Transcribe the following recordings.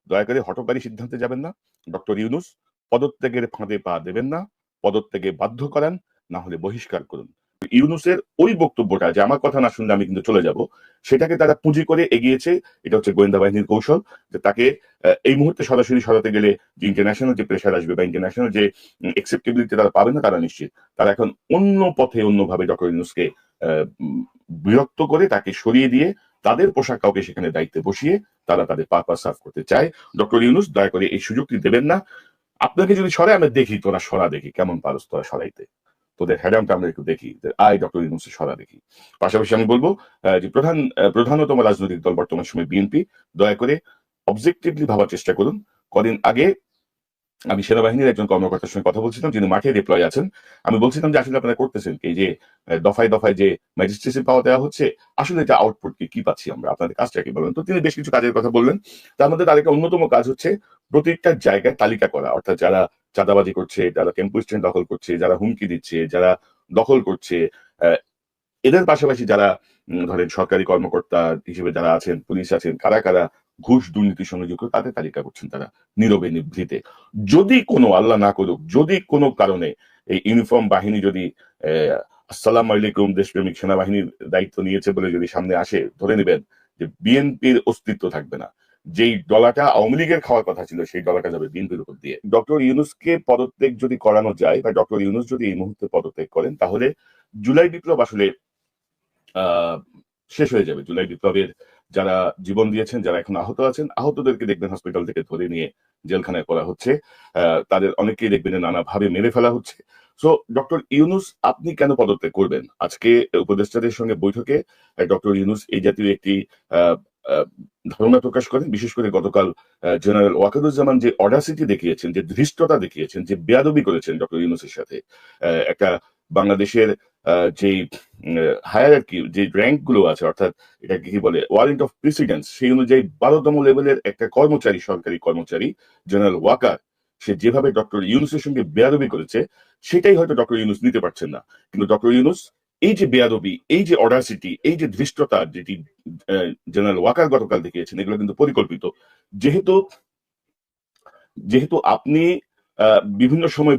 দয়া করে হঠকারী সিদ্ধান্তে যাবেন না। ডক্টর ইউনূস পদত্যাগের ফাঁদে পা দেবেন না। পদত্যাগে বাধ্য করান, না হলে বহিষ্কার করুন। ইউনূসের ওই বক্তব্যটা যে আমার কথা না শুনলে আমি কিন্তু চলে যাব, সেটাকে তারা পুঁজি করে এগিয়েছে। এটা হচ্ছে গোয়েন্দা বাহিনীর কৌশল, যে তাকে এই মুহূর্তে সরাসরি সরাতে গেলে যে ইন্টারন্যাশনাল যে প্রেশার আসবে বা ইন্টারন্যাশনাল যে একসেপ্টেবিলিটি তারা পাবে না, তারা নিশ্চিত। তারা এখন অন্য পথে অন্যভাবে ডক্টর ইউনূসকে বিরক্ত করে তাকে সরিয়ে দিয়ে তাদের পোশাক কাউকে সেখানে দায়িত্বে বসিয়ে তারা তাদের পারপাস সার্ভ করতে চায়। ডক্টর ইউনূস দয়া করে এই সুযোগটি দেবেন না। আপনাকে যদি সরায় আমরা দেখি, তোরা সরা দেখি কেমন পারস তোরা সরাইতে, তোদের হ্যাডামটা আমরা একটু দেখি, আয় ডক্টর ইউনূসের সরা দেখি। পাশাপাশি আমি বলবো যে প্রধানতম রাজনৈতিক দল বর্তমান সময় বিএনপি, দয়া করে অবজেক্টিভলি ভাবার চেষ্টা করুন। কদিন আগে আমি সেনাবাহিনীর একজন কর্মকর্তার সঙ্গে কথা বলছিলাম, যিনি মাঠে ডিপ্লয় আছেন। আমি বলছিলাম যে আসলে আপনারা করতেছেন কি, যে দফায় দফায় যে ম্যাজিস্ট্রেসি পাওয়া দেওয়া হচ্ছে, আসলে এটা আউটপুট কি পাচ্ছি আমরা, আপনাদের কাজটা কি বলেন। তো তিনি বেশ কিছু কাজের কথা বললেন। তার মধ্যে তার একটা অন্যতম কাজ হচ্ছে প্রত্যেকটা জায়গায় তালিকা করা, অর্থাৎ যারা চাঁদাবাজি করছে, যারা ক্যাম্প স্ট্যান্ড দখল করছে, যারা হুমকি দিচ্ছে, যারা দখল করছে, এদের পাশাপাশি যারা ধরেন সরকারি কর্মকর্তা হিসেবে যারা আছেন, পুলিশ আছেন, কারা কারা ঘুষ দুর্নীতির সঙ্গে যুক্ত, তাদের তালিকা করছেন তারা নীরবে নিভৃতে। যদি কোনো, আল্লাহ না করুক, যদি কোনো কারণে এই ইউনিফর্ম বাহিনী যদি আসসালাম আলাইকুম দেশপ্রেমিক সেনাবাহিনীর দায়িত্ব নিয়েছে বলে যদি সামনে আসে, ধরে নেবেন যে বিএনপির অস্তিত্ব থাকবে না। যেই ডলাটা আওয়ামী লীগের খাওয়ার কথা ছিল, সেই ডলাটা যাবে বিএনপির উপর দিয়ে। ডক্টর ইউনূসকে পদত্যাগ যদি করানো যায়, বা ডক্টর ইউনূস যদি এই মুহূর্তে পদত্যাগ করেন, তাহলে জুলাই বিপ্লব আসলে শেষ হয়ে যাবে। জুলাই বিপ্লবের যারা জীবন দিয়েছেন, যারা এখন আহত আছেন, আহতদেরকে দেখবেন হসপিটাল থেকে ধরে নিয়ে জেলখানায় করা হচ্ছে। তাদের অনেকেই দেখবেন নানাভাবে মেরে ফেলা হচ্ছে। সো ডক্টর ইউনূস আপনি কেন পদত্যাগ করবেন? আজকে উপদেষ্টাদের সঙ্গে বৈঠকে ডক্টর ইউনূস এই জাতীয় একটি ধারণা প্রকাশ করেন। বিশেষ করে গতকাল জেনারেল ওয়াকারুজ্জামান যে অডাসিটি দেখিয়েছেন, যে ধৃষ্টতা দেখিয়েছেন, যে বেয়াদবি করেছেন ডক্টর ইউনূসের সাথে, একটা বাংলাদেশের যে হায়ারার্কি, যে র্যাঙ্ক গুলো আছে, অর্থাৎ এটাকে কি বলে, ওয়ারেন্ট অফ প্রেসিডেন্স, সেই অনুযায়ী 12তম লেভেলের একটা কর্মচারী, সরকারি কর্মচারী জেনারেল ওয়াকার, সে যেভাবে ডক্টর ইউনূসের সঙ্গে বেয়াদবি করেছে, সেটাই হয়তো ডক্টর ইউনূস নিতে পারছেন না। কিন্তু ডক্টর ইউনূস এই যে বেয়াদবি, এই যে অডাসিটি, এই যে ধৃষ্টতা যেটি জেনারেল ওয়াকার গতকাল দেখিয়েছেন, এগুলো কিন্তু পরিকল্পিত। যেহেতু যেহেতু আপনি বিভিন্ন সময়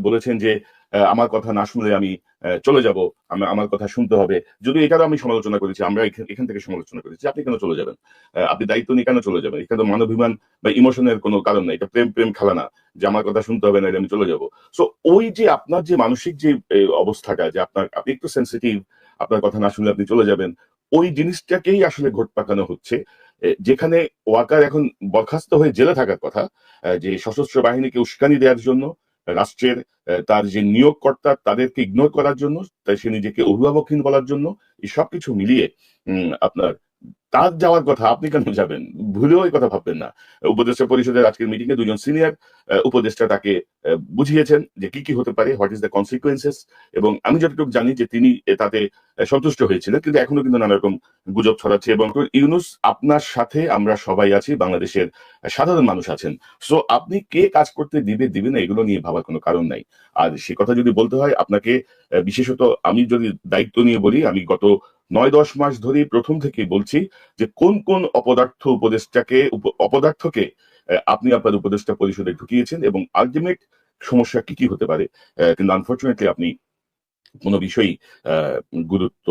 বলেছেন যে আমার কথা না শুনলে আমি চলে যাব, আমার কথা শুনতে হবে। যদি এটারও আমি সমালোচনা করেছি, আমরা এখান থেকে সমালোচনা করেছি, আপনি কেন চলে যাবেন? আপনি দায়িত্ব নিয়ে কেন চলে যাবেন? এখানে তো মানবিমান বা ইমোশনের কোনো কারণ নেই। এটা প্রেম প্রেম খেলা না যে আমার কথা শুনতে হবে না আমি চলে যাব। সো ওই যে আপনার যে মানসিক যে অবস্থাটা, যে আপনি একটু সেন্সিটিভ, আপনার কথা না শুনলে আপনি চলে যাবেন, ওই জিনিসটাকেই আসলে ঘোট পাকানো হচ্ছে। যেখানে ওয়াকার এখন বরখাস্ত হয়ে জেলে থাকার কথা, যে সশস্ত্র বাহিনীকে উস্কানি দেওয়ার জন্য, রাষ্ট্রের তার যে নিয়োগকর্তা তাদেরকে ইগনোর করার জন্য, তাই সে নিজেকে অভিভাবকহীন বলার জন্য, এই সবকিছু মিলিয়ে আপনার তার যাওয়ার কথা, আপনি কেন যাবেন? ভুলেও এই কথা ভাববেন না। উপদেষ্টা পরিষদের আজকের মিটিংয়ে দুজন সিনিয়র উপদেষ্টা তাকে বুঝিয়েছেন যে কি কি হতে পারে, হোয়াট ইজ দ্য কনসিকুয়েন্সেস, এবং আমি যতটুকু জানি যে তিনি তাতে সন্তুষ্ট হয়েছিলেন, কিন্তু এখনো কিন্তু নানা রকম গুজব ছড়াচ্ছে। এবং ইউনূস, আপনার সাথে আমরা সবাই আছি, বাংলাদেশের সাধারণ মানুষ আছেন। সো আপনি কে কাজ করতে দিবে না, এগুলো নিয়ে ভাবার কোনো কারণ নাই। আর সে কথা যদি বলতে হয় আপনাকে, বিশেষত আমি যদি দায়িত্ব নিয়ে বলি, আমি গত 9-10 মাস ধরে প্রথম থেকেই বলছি যে কোন কোন অপদার্থকে আপনি আপনার উপদেষ্টা পরিষদে ঢুকিয়েছেন এবং আলটিমেট সমস্যা কি কি হতে পারে। কিন্তু আনফরচুনেটলি আপনি কোনো বিষয়ই গুরুত্ব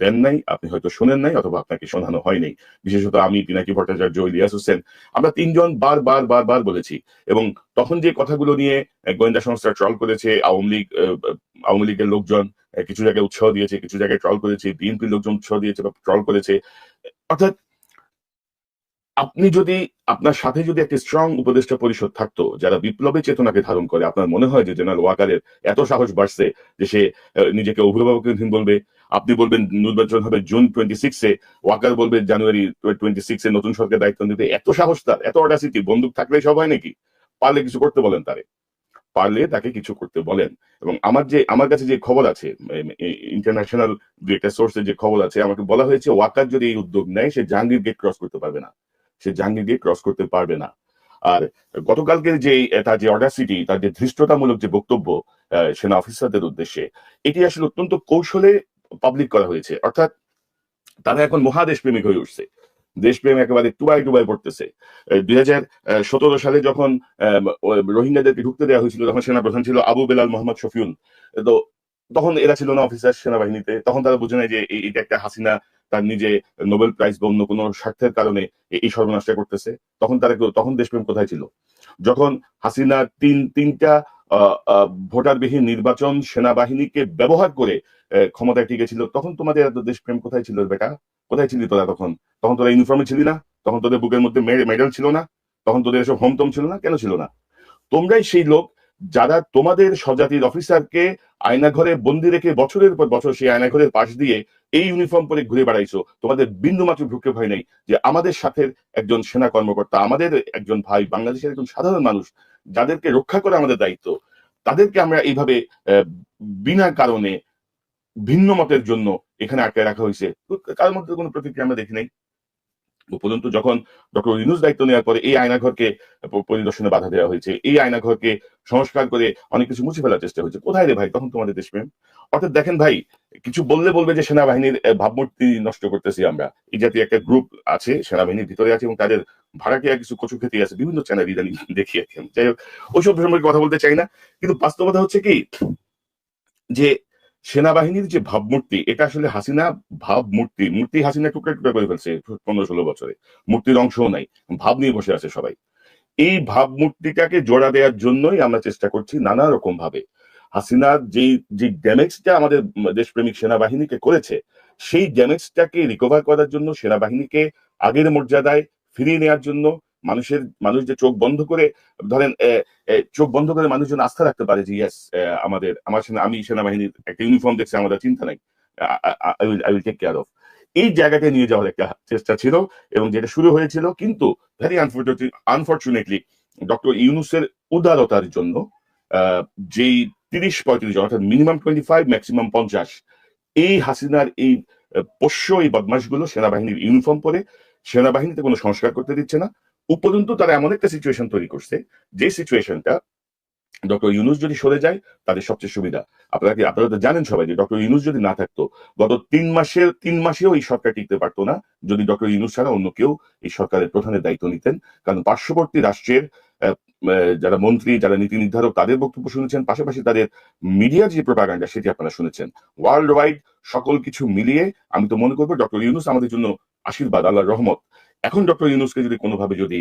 দেন নাই, আপনি হয়তো শোনেন নাই, অথবা আপনাকে শোনানো হয় নাই। বিশেষত আমি, পিনাকি ভট্টাচার্য, ইলিয়াস হোসেন, আমরা তিনজন বার বলেছি। এবং তখন যে কথাগুলো নিয়ে গোয়েন্দা সংস্থা ট্রল করেছে, আওয়ামী লীগের লোকজন কিছু জায়গায় উৎসাহ দিয়েছে, কিছু জায়গায় ট্রল করেছে, বিএনপির লোকজন উৎসাহ দিয়েছে বা ট্রল করেছে। অর্থাৎ আপনি যদি, আপনার সাথে যদি একটা স্ট্রং উপদেষ্টা পরিষদ থাকতো যারা বিপ্লবের চেতনাকে ধারণ করে, আপনার মনে হয় যে জেনারেল ওয়াকারের এত সাহস বাড়ছে যে সে নিজেকে অভিভাবকহীন বলবে? আপনি বলবেন নির্বাচন হবে জুন 26-এ, ওয়াকার বলবে জানুয়ারি 26-এ নতুন সরকার দায়িত্ব নিতে। এত সাহস তার, এত অডাসিটি! বন্দুক থাকলে সব হয় নাকি? পারলে কিছু করতে বলেন তারে, পারলে তাকে কিছু করতে বলেন। এবং আমার কাছে যে খবর আছে, ইন্টারন্যাশনাল যে একটা সোর্সের যে খবর আছে, আমাকে বলা হয়েছে ওয়াকার যদি এই উদ্যোগ নেয়, সে জাহাঙ্গীর গেট ক্রস করতে পারবে না। সে জাহাঙ্গীর গেট ক্রস করতে পারবে না। আর গতকালকের যে তার যে অডাসিটি, তার যে ধৃষ্টতামূলক যে বক্তব্য সেনা অফিসারদের উদ্দেশ্যে, এটি আসলে অত্যন্ত কৌশলে পাবলিক করা হয়েছে। অর্থাৎ তারা এখন মহাদেশ প্রেমিক হয়ে উঠছে। দেশপ্রেম একেবারে টুবাই টুবাই পড়তেছে। 2017 সালে যখন রোহিঙ্গাদেরকে ঢুকতে দেওয়া হয়েছিল, তখন সেনাপ্রধান ছিল আবু বেলাল মোহাম্মদ শফিউল। তো তখন এরা ছিল না অফিসার সেনাবাহিনীতে, তখন তারা বুঝে নেয় যে এটা একটা হাসিনা তার নিজে নোবেল প্রাইজ বা অন্য কোনো স্বার্থের কারণে এই সর্বনাশটা করতেছে। তখন দেশপ্রেম কোথায় ছিল? যখন হাসিনা তিনটা ভোটারবিহীন নির্বাচন সেনাবাহিনীকে ব্যবহার করে ক্ষমতায় টিকে ছিল, তখন তোমাদের এত দেশপ্রেম কোথায় ছিল বেটা? কোথায় ছিলি তোরা তখন? তখন তোরা ইউনিফর্মে ছিলি না? তখন তোদের বুকের মধ্যে মেডেল ছিল না? তখন তোদের এসব হোমটম ছিল না? কেন ছিল না? তোমরাই সেই লোক যারা তোমাদের স্বজাতির অফিসারকে আয়নাঘরে বন্দি রেখে বছরের পর বছর সেই আয়নাঘরের পাশ দিয়ে এই ইউনিফর্ম পরে ঘুরে বেড়াইছো। তোমাদের বিন্দু মাত্র ভ্রুক্ষেপ ভয় নেই যে আমাদের সাথে একজন সেনা কর্মকর্তা, আমাদের একজন ভাই, বাংলাদেশের একজন সাধারণ মানুষ যাদেরকে রক্ষা করা আমাদের দায়িত্ব, তাদেরকে আমরা এইভাবে বিনা কারণে ভিন্ন মতের জন্য এখানে আটকে রাখা হয়েছে। কার মধ্যে কোনো প্রতিক্রিয়া আমরা দেখি নাই। উপরন্তু যখন ডক্টর ইউনূস দায়িত্ব নেওয়ার পরে এই আয়নাঘরকে পরিদর্শনে বাধা দেওয়া হয়েছে, এই আয়নাঘরকে সংস্কার করে অনেক কিছু মুছে ফেলার চেষ্টা হয়েছে, কোথায় রে ভাই তখন তোমাদের দেশপ্রেম? অর্থাৎ দেখেন ভাই, কিছু বললে বলবে যে সেনাবাহিনীর ভাবমূর্তি নষ্ট করতেছি আমরা। এই জাতীয় একটা গ্রুপ আছে সেনাবাহিনীর ভিতরে আছে এবং তাদের ভাড়াটিয়া কিছু কচুক্ষেতি আছে, বিভিন্ন চ্যানেল ইদানিং দেখিয়েছেন। যাই হোক, ওইসব সম্পর্কে কথা বলতে চাই না। কিন্তু বাস্তবতা হচ্ছে কি যে সেনাবাহিনীর যে ভাবমূর্তি, এটা আসলে হাসিনা মূর্তি হাসিনা টুকরা টুকরা করে ফেলছে 15-16 বছরে। মূর্তির অংশও নাই, ভাব নিয়ে বসে আছে সবাই। এই ভাবমূর্তিটাকে জোড়া দেওয়ার জন্যই আমরা চেষ্টা করছি নানা রকম ভাবে। হাসিনার যে ড্যামেজটা আমাদের দেশপ্রেমিক সেনাবাহিনীকে করেছে, সেই ড্যামেজটাকে রিকভার করার জন্য, সেনাবাহিনীকে আগের মর্যাদায় ফিরিয়ে নেওয়ার জন্য, মানুষ যে চোখ বন্ধ করে ধরেন চোখ বন্ধ করে মানুষজন আস্থা রাখতে পারে যে ইয়েস, আমি সেনাবাহিনীর একটা ইউনিফর্ম দেখছি, আমাদের চিন্তা নাই, I will take care of. এই জায়গাটা নিয়ে যাওয়ার একটা চেষ্টা ছিল এবং যেটা শুরু হয়েছিল, কিন্তু ভেরি আনফর্চুনেটলি ডক্টর ইউনূসের উদারতার জন্য যেই 30-35 জন, অর্থাৎ মিনিমাম 25 ম্যাক্সিমাম 50, এই হাসিনার এই পোষ্য এই বদমাশগুলো সেনাবাহিনীর ইউনিফর্ম পরে সেনাবাহিনীতে কোনো সংস্কার করতে দিচ্ছে না। উপরন্তু তারা এমন একটা সিচুয়েশন তৈরি করছে, যে সিচুয়েশনটা ডক্টর ইউনূস যদি সরে যায় তাদের সবচেয়ে সুবিধা। আপনারা তো জানেন সবাই যে ডক্টর ইউনূস যদি না থাকতো, গত 3 মাসেও এই সরকার টিকতে পারতো না যদি ডক্টর ইউনূস ছাড়া অন্য কেউ এই সরকারের প্রধানের দায়িত্ব নিতেন। কারণ পার্শ্ববর্তী রাষ্ট্রের যারা মন্ত্রী, যারা নীতি নির্ধারক, তাদের বক্তব্য শুনেছেন, পাশাপাশি তাদের মিডিয়ার যে প্রোপাগান্ডা সেটি আপনারা শুনেছেন। ওয়ার্ল্ড ওয়াইড সকল কিছু মিলিয়ে আমি তো মনে করবো ডক্টর ইউনূস আমাদের জন্য আশীর্বাদ, আল্লাহর রহমত। এখন ডক্টর ইউনূসকে যদি কোনোভাবে যদি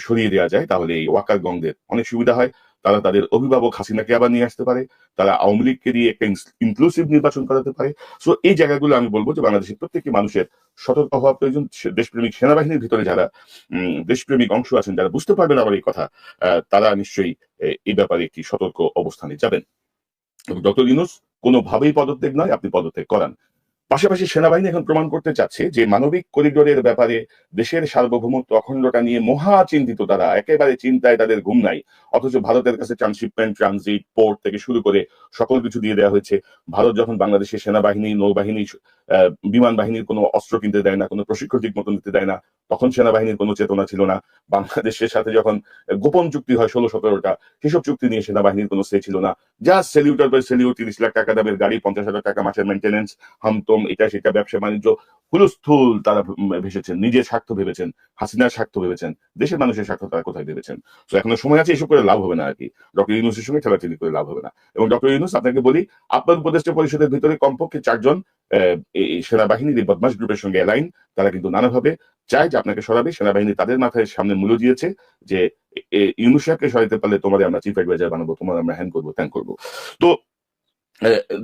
সরিয়ে দেওয়া যায়, তাহলে এই ওয়াকার গংদের অনেক সুবিধা হয়। তারা তাদের অভিভাবক হাসিনাকে আবার নিয়ে আসতে পারে, তারা আওয়ামী লীগকে দিয়ে একটা ইনক্লুসিভ নির্বাচন করাতে পারে। সো এই জায়গাগুলো আমি বলবো যে বাংলাদেশের প্রত্যেকটি মানুষের সতর্ক হওয়া প্রয়োজন। দেশপ্রেমিক সেনাবাহিনীর ভিতরে যারা দেশপ্রেমিক অংশ আছেন, যারা বুঝতে পারবেন আমার এই কথা, তারা নিশ্চয়ই এই ব্যাপারে একটি সতর্ক অবস্থানে যাবেন। ডক্টর ইউনূস কোনোভাবেই পদত্যাগ নয়, আপনি পদত্যাগ করান। পাশাপাশি সেনাবাহিনী এখন প্রমাণ করতে চাচ্ছে যে মানবিক করিডোরের ব্যাপারে দেশের সার্বভৌমত্ব অখণ্ডতা নিয়ে মহা চিন্তিত তারা, একেবারে চিন্তায় তাদের ঘুম নাই। অথচ ভারতের কাছে ট্রান্সশিপমেন্ট, ট্রানজিট, পোর্ট থেকে শুরু করে সকল কিছু দিয়ে দেওয়া হয়েছে। ভারত যখন বাংলাদেশের সেনাবাহিনী, নৌবাহিনী, বিমান বাহিনীর কোনো অস্ত্র কিনতে দেয় না, কোনো প্রশিক্ষণ ঠিক মতো নিতে দেয় না, তখন সেনাবাহিনীর কোনো চেতনা ছিল না। বাংলাদেশের সাথে যখন গোপন চুক্তি হয় 16-17টা, সেসব চুক্তি নিয়ে সেনাবাহিনীর কোনো সে ছিল না। জাস্ট সেলিউটার বাই সেলিউট, 30 লাখ টাকা দামের গাড়ি, 50,000 টাকা মাসের মেনটেন্যান্স, হামতম, এটা সেটা, ব্যবসা বাণিজ্য, হুলস্থুল তারা ভেসেছেন, নিজের স্বার্থ ভেবেছেন, হাসিনার স্বার্থ ভেবেছেন, দেশের মানুষের স্বার্থ তারা কোথায় ভেবেছেন। তো এখনো সময় আছে, এসব করে লাভ হবে না আর কি। ডক্টর ইউনূসের সঙ্গে ঠেলাঠেলি করে লাভ হবে না। এবং ডক্টর ইউনূস, আপনাকে বলি, আপনার উপদেষ্টা পরিষদের ভিতরে কমপক্ষে 4 জন সেনাবাহিনীর এই বদমাশ গ্রুপের সঙ্গে অ্যালাইন। তারা কিন্তু নানাভাবে চায় যে আপনাকে সরাবে। সেনাবাহিনী তাদের মাথায় সামনে মূল্য দিয়েছে যে ইউনূস সাহেবকে সরাইতে পারলে তোমাদের আমরা চিফ অ্যাডভাইজার বানাবো, তোমার আমরা হ্যান্ড করবো, ত্যান করবো। তো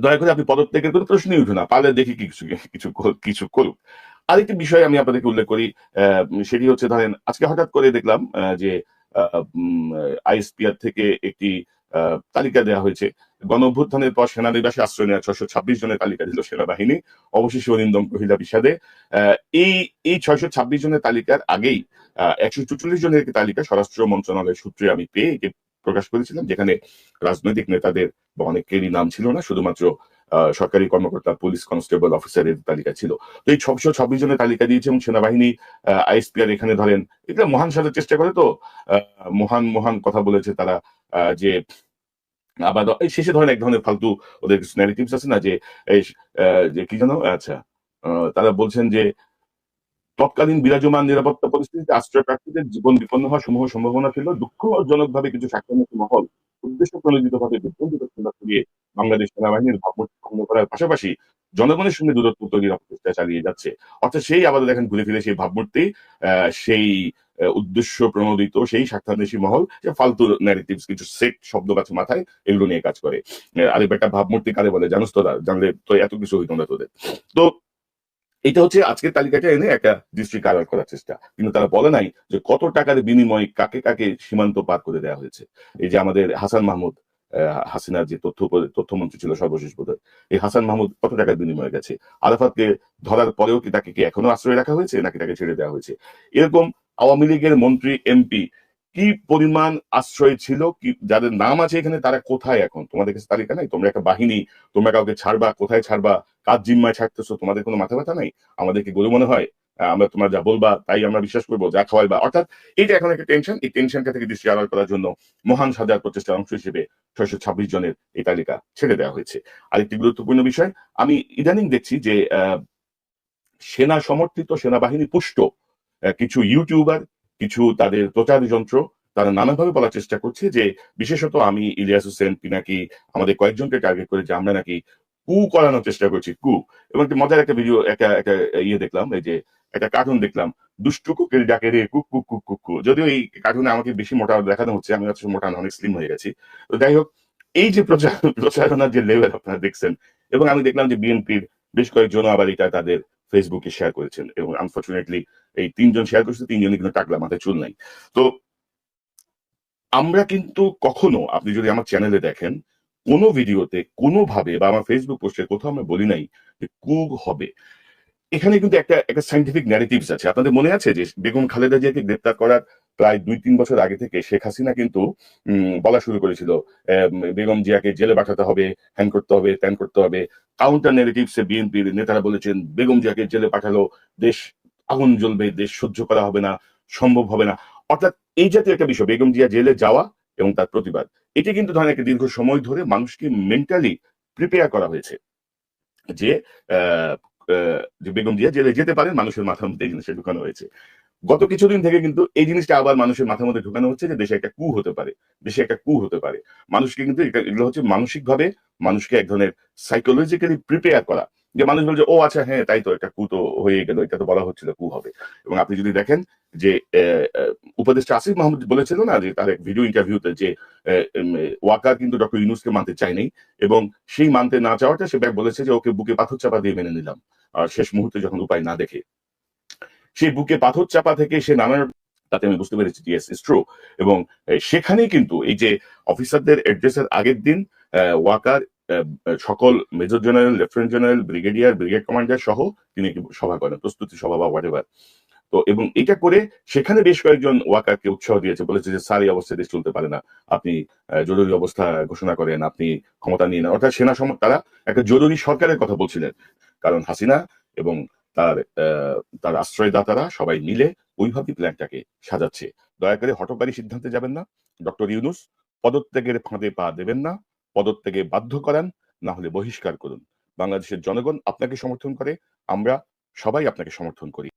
দয়া করে আপনি পদত্যাগের কোনো প্রশ্নই উঠে না, পারলে দেখি কিছু কিছু কিছু করুক। আরেকটি বিষয় আমি আপনাদেরকে উল্লেখ করি, সেটি হচ্ছে ধরেন আজকে হঠাৎ করে দেখলাম যে আইএসপিআর থেকে একটি তালিকা দেওয়া হয়েছে। গণ অভ্যুত্থানের পর সেনানিবাসে আশ্রয় নেওয়া 626 জনের তালিকা দিল সেনাবাহিনী, অবশেষে অরিন্দম কহিলা বিষাদে। এই 626 জনের তালিকার আগেই 144 জনের একটি তালিকা স্বরাষ্ট্র মন্ত্রণালয়ের সূত্রে আমি পেয়ে প্রকাশ করেছিলাম, যেখানে রাজনৈতিক নেতাদের বা অনেকেরই নাম ছিল না, শুধুমাত্র সরকারি কর্মকর্তা, পুলিশ কনস্টেবল, অফিসারের তালিকা ছিল। তো এই 626 জনের তালিকা দিয়েছে এবং সেনাবাহিনী আইএসপিআর এখানে ধরেন এটা মহান সাজার চেষ্টা করে, তো মহান মহান কথা বলেছে তারা, যে আবার এই শেষে ধরেন এক ধরনের ফালতু ওদের কিছু ন্যারেটিভস আছে না, যে কি জানো, আচ্ছা, তারা বলছেন যে তৎকালীন বিরাজমান নিরাপত্তা পরিস্থিতিতে আশ্রয় প্রার্থীদের জীবন বিপন্ন হওয়ার সমূহ সম্ভাবনা ছিল। দুঃখজনকভাবে কিছু স্বাক্ষরমুখী মহল উদ্দেশ্য প্রণোদিতভাবে বিভ্রান্তিকর সংবাদ ছড়িয়ে বাংলাদেশ সেনাবাহিনীর ভাবমূর্তি ভঙ্গ করার পাশাপাশি জনগণের সঙ্গে দূরত্ব তৈরির অপচেষ্টা চালিয়ে যাচ্ছে। অর্থাৎ সেই আবার দেখেন ঘুরে ফিরে সেই ভাবমূর্তি, সেই উদ্দেশ্য প্রণোদিত সেই স্বার্থান্বেষী মহল, যে ফালতু ন্যারেটিভস কিছু সেট শব্দ আছে মাথায়, এগুলো নিয়ে কাজ করে। আরে বেটা, ভাবমূর্তি কারে বলে জানোস তোরা? জানলে তো এত কিছু হইতো না তোদের। তো এটা হচ্ছে আজকের তালিকাটা এনে একটা দৃষ্টি কারার করার চেষ্টা, কিন্তু তারা বলে নাই যে কত টাকার বিনিময়ে কাকে কাকে সীমান্ত পার করে দেওয়া হয়েছে। এই যে আমাদের হাসান মাহমুদ, হাসিনার যে তথ্যমন্ত্রী ছিল সর্বশেষ বোধহয়, এই হাসান মাহমুদ কত টাকার বিনিময়ে গেছে? আরাফাতকে ধরার পরেও কি তাকে কি এখনো আশ্রয় রাখা হয়েছে, নাকি তাকে ছেড়ে দেওয়া হয়েছে? এরকম আওয়ামী লীগের মন্ত্রী এমপি কি পরিমাণ আশ্রয় ছিল, কি যাদের নাম আছে এখানে, তারা কোথায় এখন? তোমাদের কাছে তালিকা নাই? তোমরা একটা বাহিনী, তোমরা কাউকে ছাড়বা, কোথায় ছাড়বা, কাজ জিম্মায় ছাড়তেছো, তোমাদের কোনো মাথা ব্যথা নাই? আমাদের কি গরু মনে হয়? আমরা তোমরা যা বলবা তাই আমরা বিশ্বাস করবো, যা খাওয়াইবা? অর্থাৎ এটা এখন একটা টেনশন। এই টেনশনটা থেকে দৃষ্টি আড়াল করার জন্য মহান সাজার প্রচেষ্টার অংশ হিসেবে 626 জনের এই তালিকা ছেড়ে দেওয়া হয়েছে। আরেকটি গুরুত্বপূর্ণ বিষয়, আমি ইদানিং দেখছি যে সেনা সমর্থিত, সেনাবাহিনী পুষ্ট কিছু ইউটিউবার, কিছু তাদের প্রচার যন্ত্র, তারা নানাভাবে বলার চেষ্টা করছে যে বিশেষত আমি, ইলিয়াস হোসেন, পিনাকি, আমাদের কয়েকজনকে টার্গেট করে যে আমরা নাকি কু করানোর চেষ্টা করছি, কু। এবং একটি মজার একটা ভিডিও, একটা একটা ইয়ে দেখলাম, এই যে একটা কার্টুন দেখলাম, দুষ্টু কুকের ডাকে রে কুক কুক কুক কুক কু। যদিও এই কার্টুনে আমাকে বেশি মোটা দেখানো হচ্ছে, আমি হচ্ছে মোটা না, অনেক স্লিম হয়ে গেছি। তো যাই হোক, এই যে প্রচারণার যে লেভেল আপনারা দেখছেন, এবং আমি দেখলাম যে বিএনপির বেশ কয়েকজন আবার এটা তাদের ফেসবুকে শেয়ার করেছেন, এবং আনফর্চুনেটলি এই 3 জন শেয়ার করেছে, 3 জনই কিন্তু টাকলা, মাথায় চুল নাই। তো আমরা কিন্তু কখনো, আপনি যদি আমার চ্যানেলে দেখেন, কোনো ভিডিওতে কোনোভাবে বা আমার ফেসবুক পোস্টে কোথাও আমরা বলি নাই যে কু হবে। এখানে কিন্তু একটা একটা সাইন্টিফিক ন্যারেটিভস আছে। আপনাদের মনে আছে যে বেগম খালেদা জিয়াকে গ্রেপ্তার করার প্রায় 2-3 বছর আগে থেকে শেখ হাসিনা কিন্তু বলা শুরু করেছিল বেগম জিয়াকে জেলে পাঠাতে হবে, হ্যান করতে হবে, ত্যান করতে হবে। কাউন্টার ন্যারেটিভসে বিএনপির নেতারা বলেছেন বেগম জিয়াকে জেলে পাঠালো দেশ আগুন জ্বলবে, দেশ সহ্য করা হবে না, সম্ভব হবে না। অর্থাৎ এই জাতীয় একটা বিষয়, বেগম জিয়া জেলে যাওয়া এবং তার প্রতিবাদ, এটি কিন্তু ধরেন একটা দীর্ঘ সময় ধরে মানুষকে মেন্টালি প্রিপেয়ার করা হয়েছে যে আহ, যে বেগম জিয়া জেলে যেতে পারেন, মানুষের মাথার মধ্যে এই জিনিসটা ঢুকানো হয়েছে। গত কিছুদিন থেকে কিন্তু এই জিনিসটা আবার মানুষের মাথার মধ্যে ঢুকানো হচ্ছে যে দেশে একটা কু হতে পারে, দেশে একটা কু হতে পারে। মানুষকে কিন্তু এগুলো হচ্ছে মানসিক ভাবে মানুষকে এক ধরনের সাইকোলজিক্যালি প্রিপেয়ার করা, যে মানুষ বলছে ও আচ্ছা হ্যাঁ তাই তো, একটা কু তো হয়ে গেল, এটা তো বলা হচ্ছিল কু হবে। এবং আপনি যদি দেখেন যে উপদেষ্টা আসিফ মাহমুদ বলেছিল না যে তার এক ভিডিও ইন্টারভিউতে যে ওয়াকার কিন্তু ডক্টর ইউনূসকে মানতে চায়নি, এবং সেই মানতে না চাওয়াটা সে বলেছে যে ওকে বুকে পাথর চাপা দিয়ে মেনে নিলাম, আর শেষ মুহূর্তে যখন উপায় না দেখে সেই বুকে পাথর চাপা থেকে সে নানান, তাতে আমি বুঝতে পেরেছি ইয়েস ইটস ট্রু। এবং সেখানেই কিন্তু এই যে অফিসারদের অ্যাড্রেসের আগের দিন ওয়াকার সকল major general, lieutenant general, brigadier, brigade commander সহ তিনি সভা করেন, প্রস্তুতি সভা বা হোয়াটএভার। তো এবং এটা করে সেখানে বেশ কয়েকজন ওয়াকারকে উৎসাহ দিয়েছে, বলেছে যে স্যার এই অবস্থায় দেশ চলতে পারে না, আপনি জরুরি অবস্থা ঘোষণা করেন, আপনি ক্ষমতা নিয়ে নেন। অর্থাৎ তারা একটা জরুরি সরকারের কথা বলছিলেন, কারণ হাসিনা এবং তার তার আশ্রয়দাতারা সবাই মিলে ওইভাবেই প্ল্যানটাকে সাজাচ্ছে। দয়া করে হঠকারী সিদ্ধান্তে যাবেন না। ডক্টর ইউনূস, পদত্যাগের ফাঁদে পা দেবেন না, পদত্যাগে বাধ্য করান, না হলে বহিষ্কার করুন। বাংলাদেশের জনগণ আপনাকে সমর্থন করে, আমরা সবাই আপনাকে সমর্থন করি।